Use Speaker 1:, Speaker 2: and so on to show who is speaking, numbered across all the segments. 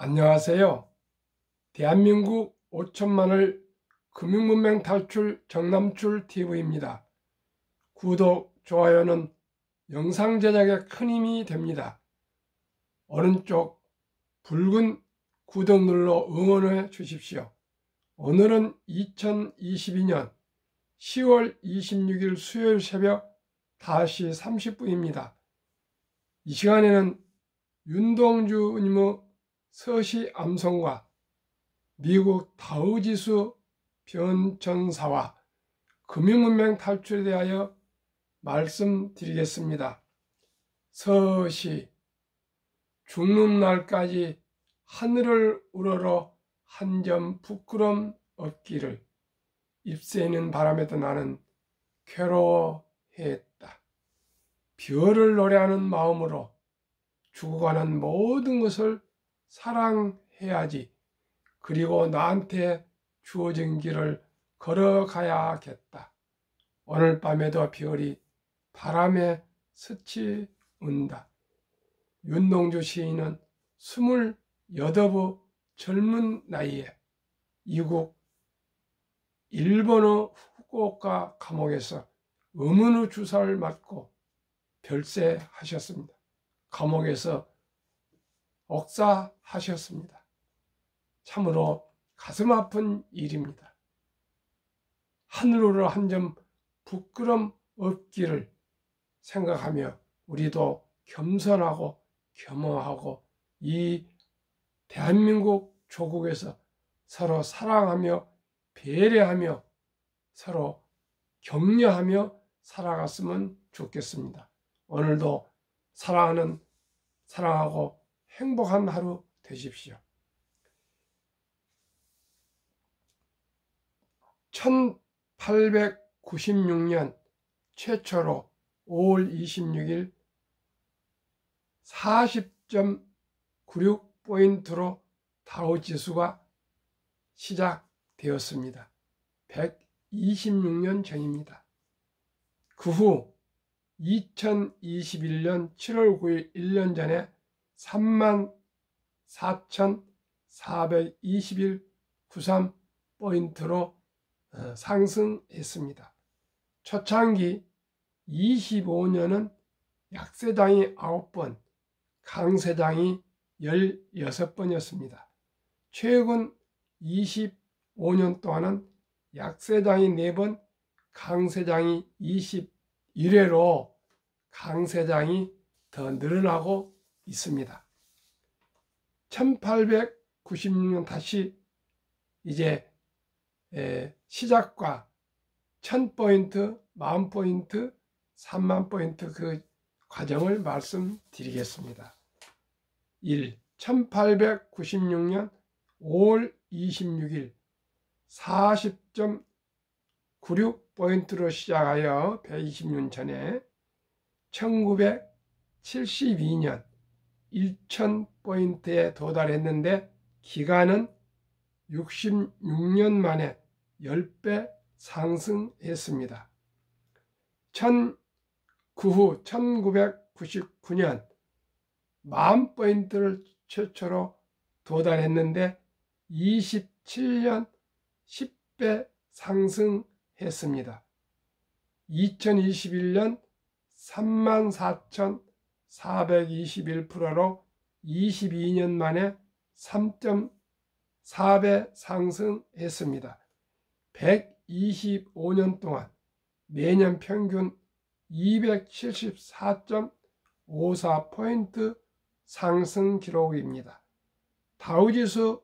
Speaker 1: 안녕하세요. 대한민국 5천만을 금융문맹 탈출 정남출 TV입니다. 구독, 좋아요는 영상 제작에 큰 힘이 됩니다. 오른쪽 붉은 구독 눌러 응원해 주십시오. 오늘은 2022년 10월 26일 수요일 새벽 5시 30분입니다. 이 시간에는 윤동주님의 서시 암송과 미국 다우지수 변천사와 금융문맹 탈출에 대하여 말씀드리겠습니다. 서시 죽는 날까지 하늘을 우러러 한 점 부끄럼 없기를 잎새는 바람에도 나는 괴로워했다. 별을 노래하는 마음으로 죽어가는 모든 것을 사랑해야지. 그리고 나한테 주어진 길을 걸어가야겠다. 오늘 밤에도 별이 바람에 스치운다. 윤동주 시인은 28의 젊은 나이에 이국 일본의 후쿠오카 감옥에서 의문의 주사를 맞고 별세하셨습니다. 감옥에서 억사하셨습니다. 참으로 가슴 아픈 일입니다. 하늘으로 한 점 부끄럼 없기를 생각하며 우리도 겸손하고 겸허하고 이 대한민국 조국에서 서로 사랑하며 배려하며 서로 격려하며 살아갔으면 좋겠습니다. 오늘도 사랑하고 행복한 하루 되십시오. 1896년 최초로 5월 26일 40.96포인트로 다우지수가 시작되었습니다. 126년 전입니다. 그 후 2021년 7월 9일 1년 전에 34,421.93포인트로 상승했습니다. 초창기 25년은 약세장이 9번, 강세장이 16번이었습니다. 최근 25년 동안은 약세장이 4번, 강세장이 21회로 강세장이 더 늘어나고 있습니다. 1896년 다시 이제 시작과 1000포인트, 10,000포인트, 30,000포인트 그 과정을 말씀드리겠습니다. 1. 1896년 5월 26일 40.96포인트로 시작하여 120년 전에 1972년 1000포인트에 도달했는데 기간은 66년 만에 10배 상승했습니다. 그 후 1999년 10,000포인트를 최초로 도달했는데 27년 10배 상승했습니다. 2021년 34,421%로 22년 만에 3.4배 상승했습니다. 125년 동안 매년 평균 274.54포인트 상승 기록입니다. 다우지수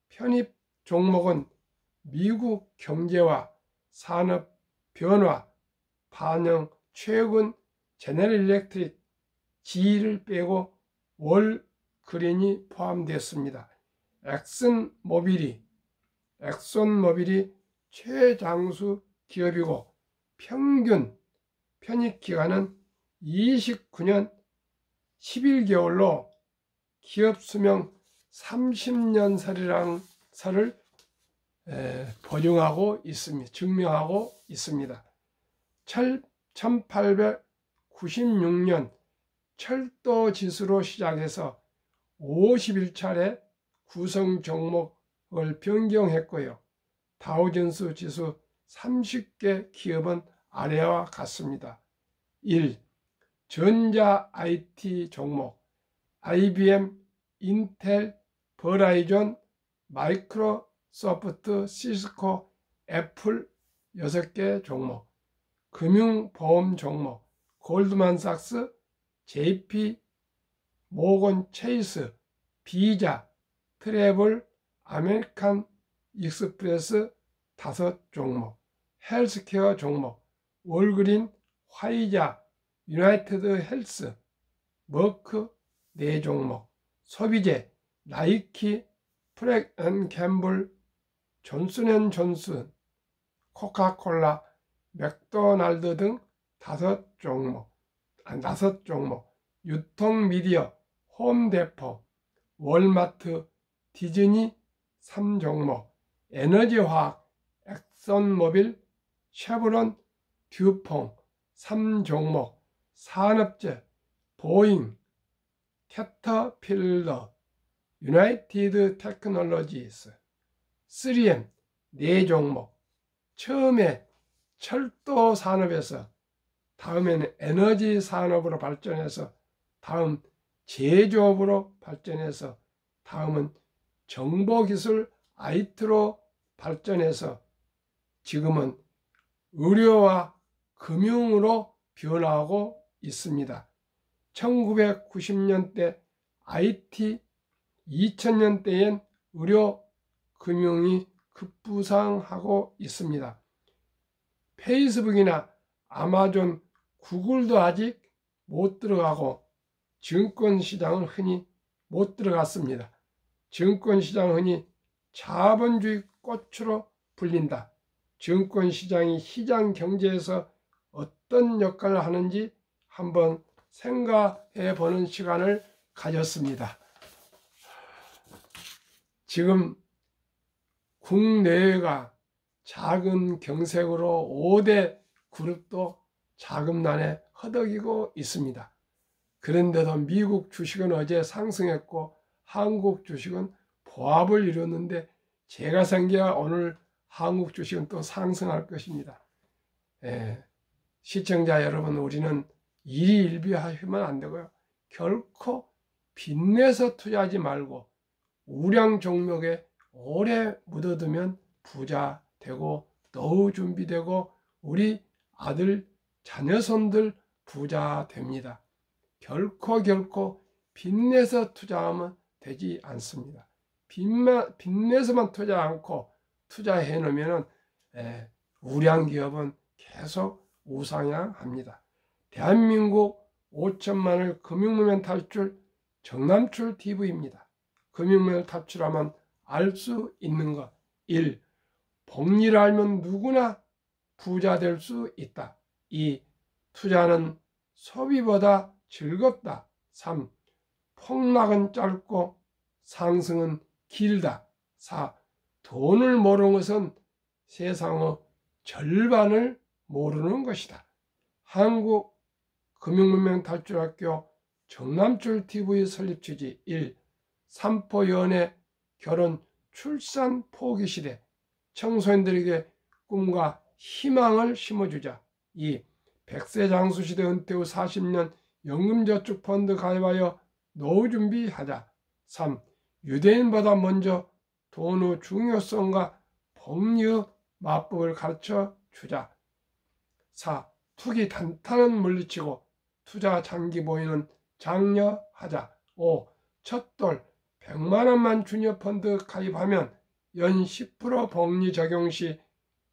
Speaker 1: 편입 종목은 미국 경제와 산업 변화 반영 최근 제너럴 일렉트릭 GE를 빼고 월그린이 포함되었습니다. 엑슨모빌이 최장수 기업이고 평균 편입 기간은 29년 11개월로 기업 수명 30년설이라는 설을 보증하고 있습니다. 증명하고 있습니다. 1896년 철도 지수로 시작해서 51차례 구성 종목을 변경했고요. 다우존스 지수 30개 기업은 아래와 같습니다. 1. 전자 IT 종목 IBM, 인텔, 버라이존, 마이크로소프트, 시스코, 애플 6개 종목. 금융보험 종목 골드만삭스, JP, 모건 체이스, 비자, 트래블, 아메리칸 익스프레스 5종목. 헬스케어 종목 월그린, 화이자, 유나이티드 헬스, 머크 4종목. 소비재 나이키, 프랙앤갬블, 존슨앤존슨, 코카콜라, 맥도날드 등 5종목. 유통미디어 홈데포, 월마트, 디즈니 3종목. 에너지화학 엑선모빌, 쉐브론, 듀퐁 3종목. 산업재 보잉, 캐터필러, 유나이티드 테크놀로지스, 3M 4종목. 처음에 철도 산업에서 다음에는 에너지 산업으로 발전해서 다음 제조업으로 발전해서 다음은 정보기술 IT로 발전해서 지금은 의료와 금융으로 변화하고 있습니다. 1990년대 IT, 2000년대엔 의료, 금융이 급부상하고 있습니다. 페이스북이나 아마존, 구글도 아직 못 들어가고 증권시장은 흔히 못 들어갔습니다. 증권시장은 흔히 자본주의 꽃으로 불린다. 증권시장이 시장 경제에서 어떤 역할을 하는지 한번 생각해 보는 시간을 가졌습니다. 지금 국내외가 작은 경색으로 5대 그룹도 자금난에 허덕이고 있습니다. 그런데도 미국 주식은 어제 상승했고 한국 주식은 보합을 이뤘는데 제가 생각해 오늘 한국 주식은 또 상승할 것입니다. 시청자 여러분, 우리는 일희일비하면 안 되고요. 결코 빚내서 투자하지 말고 우량 종목에 오래 묻어두면 부자 되고 노후 준비되고 우리 아들 자녀손들 부자 됩니다. 결코 빚내서 투자하면 되지 않습니다. 빚내서만 투자 않고 투자해 놓으면 우량 기업은 계속 우상향합니다. 대한민국 5천만을 금융무명 탈출 정남출 TV입니다. 금융무명 탈출하면 알 수 있는 것. 1. 복리를 알면 누구나 부자 될 수 있다. 2. 투자는 소비보다 즐겁다. 3. 폭락은 짧고 상승은 길다. 4. 돈을 모르는 것은 세상의 절반을 모르는 것이다. 한국 금융문명 탈출학교 정남출 TV 설립 취지. 1. 삼포 연애 결혼 출산 포기 시대 청소년들에게 꿈과 희망을 심어주자. 2. 100세 장수 시대 은퇴 후 40년 연금저축펀드 가입하여 노후 준비하자. 3. 유대인보다 먼저 돈의 중요성과 복리의 마법을 가르쳐 주자. 4. 투기 단타는 물리치고 투자 장기 보유는 장려하자. 5. 첫돌 100만원만 주녀 펀드 가입하면 연 10% 복리 적용 시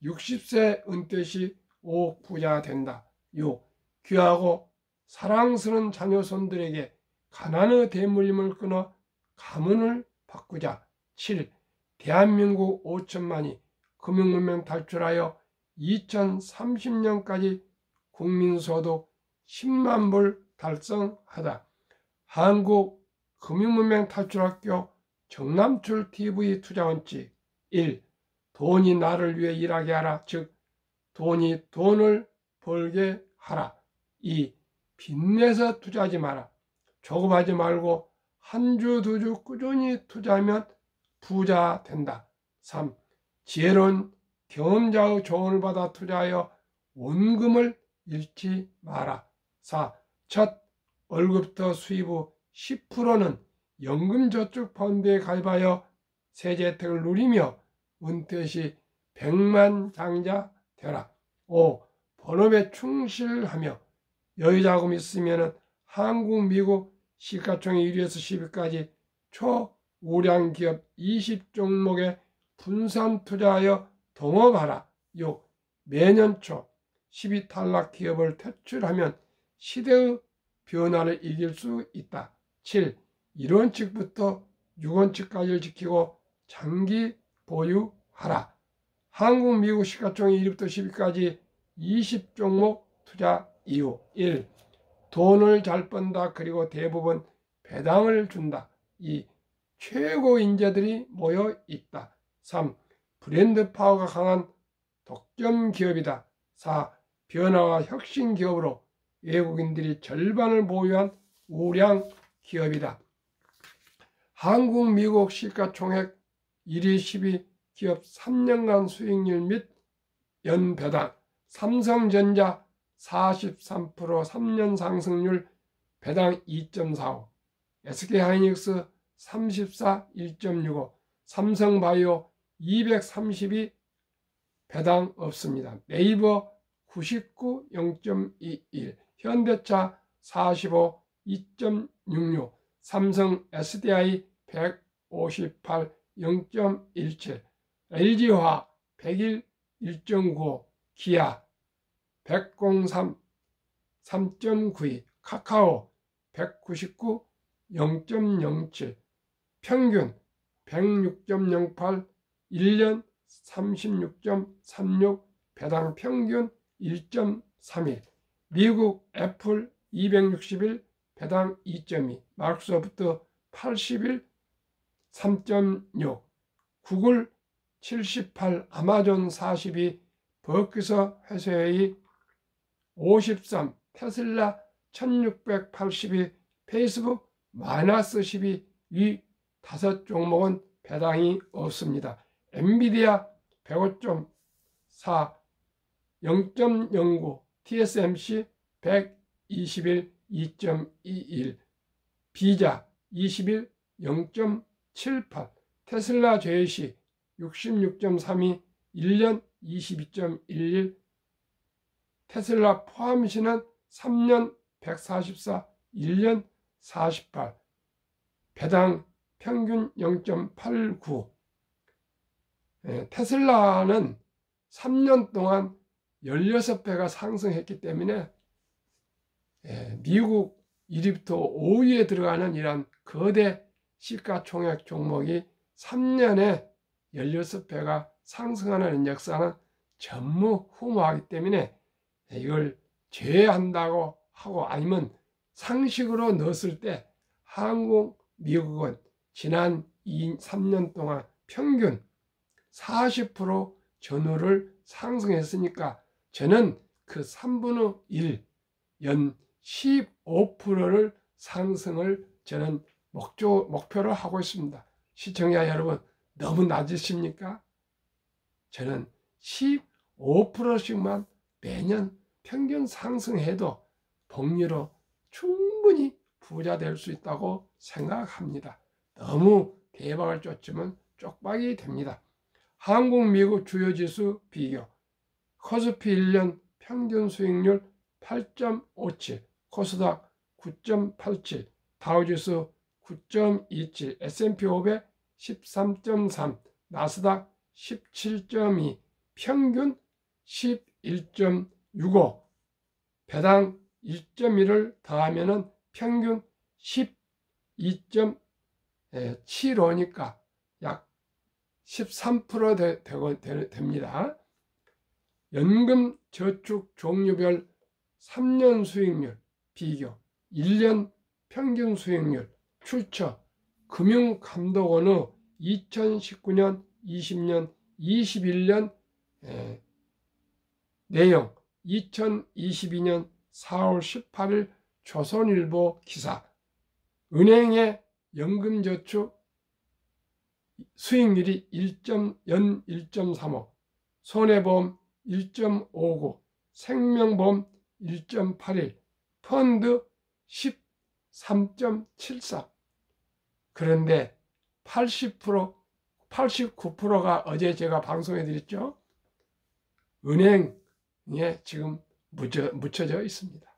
Speaker 1: 60세 은퇴 시 5억 부자 된다. 6. 귀하고 사랑스러운 자녀손들에게 가난의 대물림을 끊어 가문을 바꾸자. 7. 대한민국 5천만이 금융문명 탈출하여 2030년까지 국민소득 10만 불 달성하다. 한국 금융문명 탈출학교 정남출 TV 투자원칙. 1. 돈이 나를 위해 일하게 하라. 즉 돈이 돈을 벌게 하라. 2. 빚내서 투자하지 마라. 조급하지 말고 한 주, 두 주 꾸준히 투자하면 부자 된다. 3. 지혜로운 경험자의 조언을 받아 투자하여 원금을 잃지 마라. 4. 첫 월급부터 수입 후 10%는 연금저축펀드에 가입하여 세제 혜택을 누리며 은퇴 시 백만장자 되라. 5. 본업에 충실하며 여유자금이 있으면 한국, 미국 시가총액 1위에서 10위까지 초우량 기업 20종목에 분산 투자하여 동업하라. 6. 매년 초 10위 탈락 기업을 퇴출하면 시대의 변화를 이길 수 있다. 7. 1원칙부터 6원칙까지를 지키고 장기 보유하라. 한국, 미국 시가총액 1위부터 10위까지 20종목 투자 이유. 1. 돈을 잘 번다. 그리고 대부분 배당을 준다. 2. 최고 인재들이 모여 있다. 3. 브랜드 파워가 강한 독점 기업이다. 4. 변화와 혁신 기업으로 외국인들이 절반을 보유한 우량 기업이다. 한국, 미국 시가총액 1위, 10위 기업 3년간 수익률 및 연배당. 삼성전자 43% 3년 상승률 배당 2.45, SK하이닉스 34 1.65, 삼성바이오 232 배당 없습니다. 네이버 99 0.21, 현대차 45 2.66, 삼성 SDI 158 0.17, LG화학 101 1.95, 기아 103 3.92, 카카오 199 0.07, 평균 106.08, 1년 36.36, 배당 평균 1.31, 미국 애플 261, 배당 2.2, 마이크로소프트 81, 3.6, 구글 78, 아마존 42, 버크셔 해서웨이 53, 테슬라 1682, 페이스북 마이너스 12, 위 5종목은 배당이 없습니다. 엔비디아 105.4, 0.09, TSMC 121, 2.21, 비자 21, 0.78, 테슬라 제시 66.32, 1년 22.11, 테슬라 포함시는 3년 144, 1년 48, 배당 평균 0.89. 테슬라는 3년 동안 16배가 상승했기 때문에 미국 1위부터 5위에 들어가는 이런 거대 시가총액 종목이 3년에 16배가 상승하는 역사는 전무후무하기 때문에 이걸 제외한다고 하고, 아니면 상식으로 넣었을 때 한국, 미국은 지난 3년 동안 평균 40% 전후를 상승했으니까 저는 그 3분의 1, 연 15%를 상승을 저는 목표로 하고 있습니다. 시청자 여러분, 너무 낮으십니까? 저는 15%씩만 매년 평균 상승해도 복리로 충분히 부자 될 수 있다고 생각합니다. 너무 대박을 쫓으면 쪽박이 됩니다. 한국, 미국 주요 지수 비교. 코스피 1년 평균 수익률 8.57, 코스닥 9.87, 다우지수 9.27, S&P 500 13.3, 나스닥 17.2, 평균 11.65, 배당 1.1을 더하면 평균 12.75니까 약 13% 됩니다. 연금 저축 종류별 3년 수익률 비교, 1년 평균 수익률, 출처 금융감독원의 2019년, 20년, 21년 내용, 2022년 4월 18일 조선일보 기사. 은행의 연금저축 수익률이 1.35, 손해보험 1.59, 생명보험 1.81, 펀드 13.74. 그런데 80%, 89%가 어제 제가 방송해 드렸죠. 은행에 지금 묻혀져 있습니다.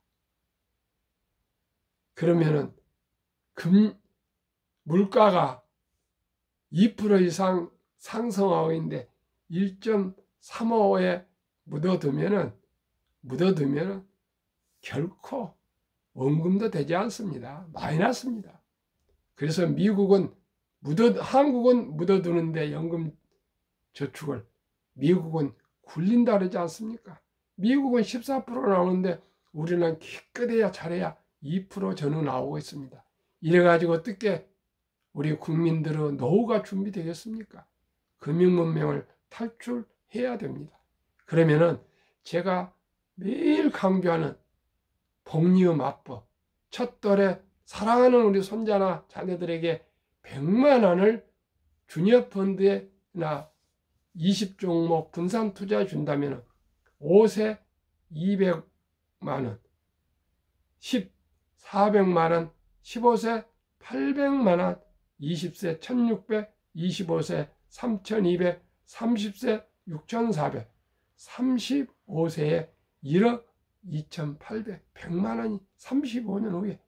Speaker 1: 그러면은 물가가 2% 이상 상승하고 있는데 1.35에 묻어두면은 결코 원금도 되지 않습니다. 마이너스입니다. 그래서 한국은 묻어두는데 연금 저축을, 미국은 굴린다 그러지 않습니까? 미국은 14% 나오는데 우리는 기껏해야 잘해야 2% 전후 나오고 있습니다. 이래가지고 어떻게 우리 국민들의 노후가 준비되겠습니까? 금융문명을 탈출해야 됩니다. 그러면은 제가 매일 강조하는 복리의 맞법, 첫돌에 사랑하는 우리 손자나 자녀들에게 100만 원을 주니어펀드에나 20종목 분산 투자해 준다면 5세 200만 원, 10 400만 원, 15세 800만 원, 20세 1600, 25세 3200, 30세 6400, 35세에 1억 2800, 100만 원이 35년 후에,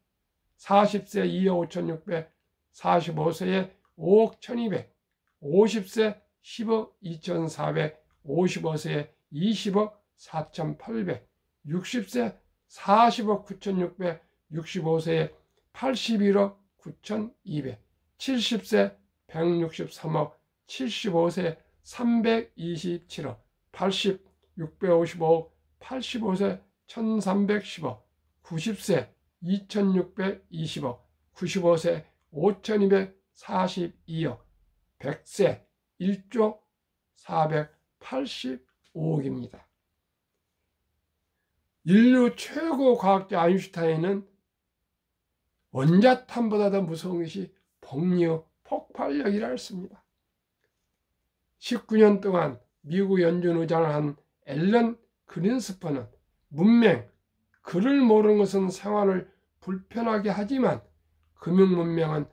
Speaker 1: 40세 2억 5600, 45세에 5억 1200, 50세 10억 2400, 55세에 20억 4800, 60세 40억 9600, 65세에 81억 9200, 70세 163억, 75세 327억, 80, 655억, 85세 1310억, 90세 2620억, 95세 5242억, 100세 1조 485억입니다. 인류 최고 과학자 아인슈타인은 원자탄보다 더 무서운 것이 복리의 폭발력이라 했습니다. 19년 동안 미국 연준의장을 한 앨런 그린스퍼는 문맹, 글을 모르는 것은 생활을 불편하게 하지만 금융문명은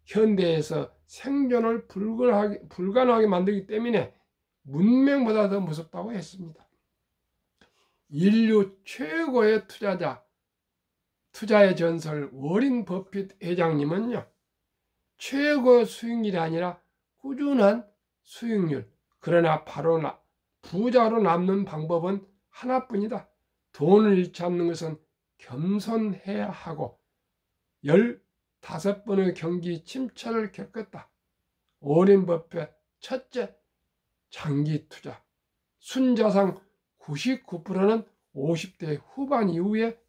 Speaker 1: 현대에서 생존을 불가능하게 만들기 때문에 문명보다 더 무섭다고 했습니다. 인류 최고의 투자의 전설 워린 버핏 회장님은요, 최고 수익률이 아니라 꾸준한 수익률, 그러나 바로 부자로 남는 방법은 하나뿐이다. 돈을 잃지 않는 것은 겸손해야 하고 15번의 경기 침체를 겪었다. 워린 버핏 첫째, 장기 투자. 순자산 99%는 50대 후반 이후에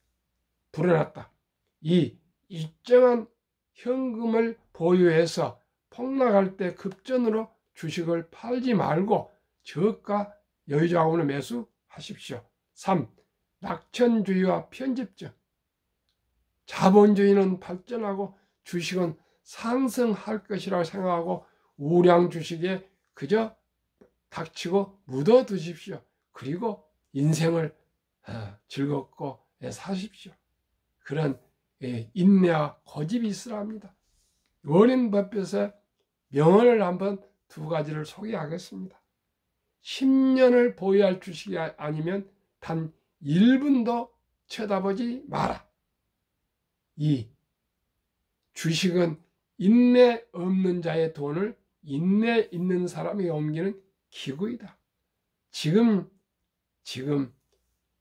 Speaker 1: 불어났다. 이 일정한 현금을 보유해서 폭락할 때 급전으로 주식을 팔지 말고 저가 여유자금을 매수하십시오. 3. 낙천주의와 편집증. 자본주의는 발전하고 주식은 상승할 것이라고 생각하고 우량 주식에 그저 닥치고 묻어두십시오. 그리고 인생을 즐겁고 사십시오. 그런 인내와 고집이 있으라 합니다. 워린 버핏의 명언을 한번 두 가지를 소개하겠습니다. 10년을 보유할 주식이 아니면 단 1분도 쳐다보지 마라. 2. 주식은 인내 없는 자의 돈을 인내 있는 사람이 옮기는 기구이다. 지금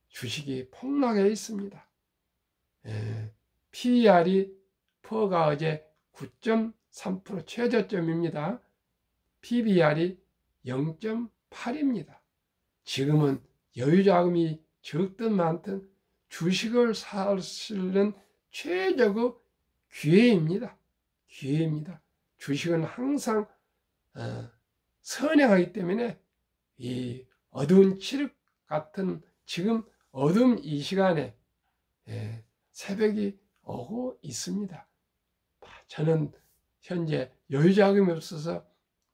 Speaker 1: 주식이 폭락해 있습니다. PER이 퍼가 어제 9.3% 최저점입니다. PBR이 0.8입니다. 지금은 여유자금이 적든 많든 주식을 사시는 최적의 기회입니다. 주식은 항상 선행하기 때문에 이 어두운 칠흑 같은 지금 어둠 이 시간에 새벽이 오고 있습니다. 저는 현재 여유 자금이 없어서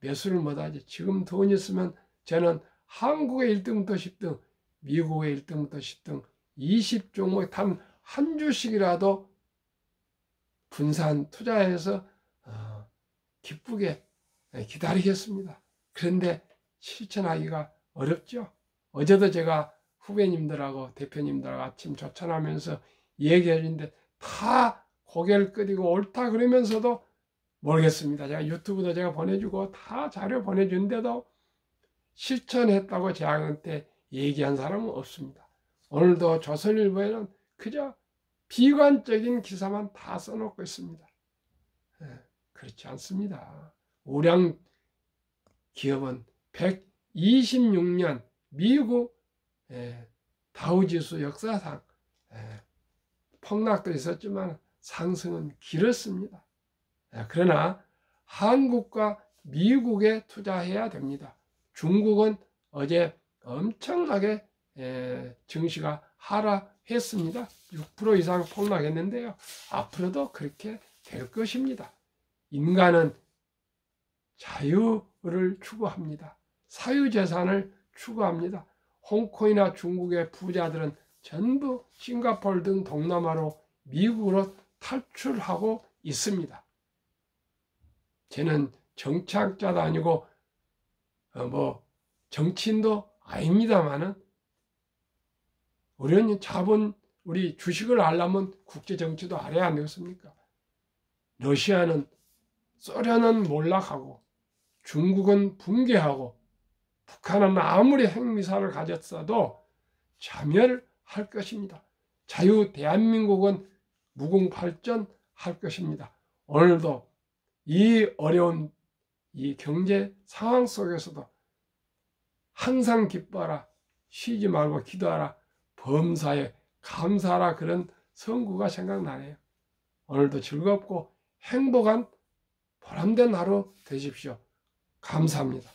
Speaker 1: 매수를 못하지. 지금 돈이 있으면 저는 한국의 1등부터 10등, 미국의 1등부터 10등 20종목 한 주씩이라도 분산 투자해서 기쁘게 기다리겠습니다. 그런데 실천하기가 어렵죠. 어제도 제가 후배님들하고 대표님들하고 아침 조찬하면서 얘기해 주는데 다 고개를 끄덕이고 옳다 그러면서도 모르겠습니다. 제가 유튜브도 제가 보내주고 다 자료 보내주는데도 실천했다고 저한테 얘기한 사람은 없습니다. 오늘도 조선일보에는 그저 비관적인 기사만 다 써놓고 있습니다. 그렇지 않습니다. 우량 기업은 126년 미국 다우지수 역사상 폭락도 있었지만 상승은 길었습니다. 그러나 한국과 미국에 투자해야 됩니다. 중국은 어제 엄청나게 증시가 하락했습니다. 6% 이상 폭락했는데요. 앞으로도 그렇게 될 것입니다. 인간은 자유를 추구합니다. 사유재산을 추구합니다. 홍콩이나 중국의 부자들은 전부 싱가포르 등 동남아로 미국으로 탈출하고 있습니다. 저는 정치학자도 아니고 정치인도 아닙니다만은 우리는 우리 주식을 알려면 국제 정치도 알아야 안 되겠습니까? 러시아는 소련은 몰락하고 중국은 붕괴하고 북한은 아무리 핵미사일을 가졌어도 자멸할 것입니다. 자유 대한민국은 무궁발전할 것입니다. 오늘도 이 어려운 이 경제 상황 속에서도 항상 기뻐하라, 쉬지 말고 기도하라, 범사에 감사하라, 그런 선구가 생각나네요. 오늘도 즐겁고 행복한 보람된 하루 되십시오. 감사합니다.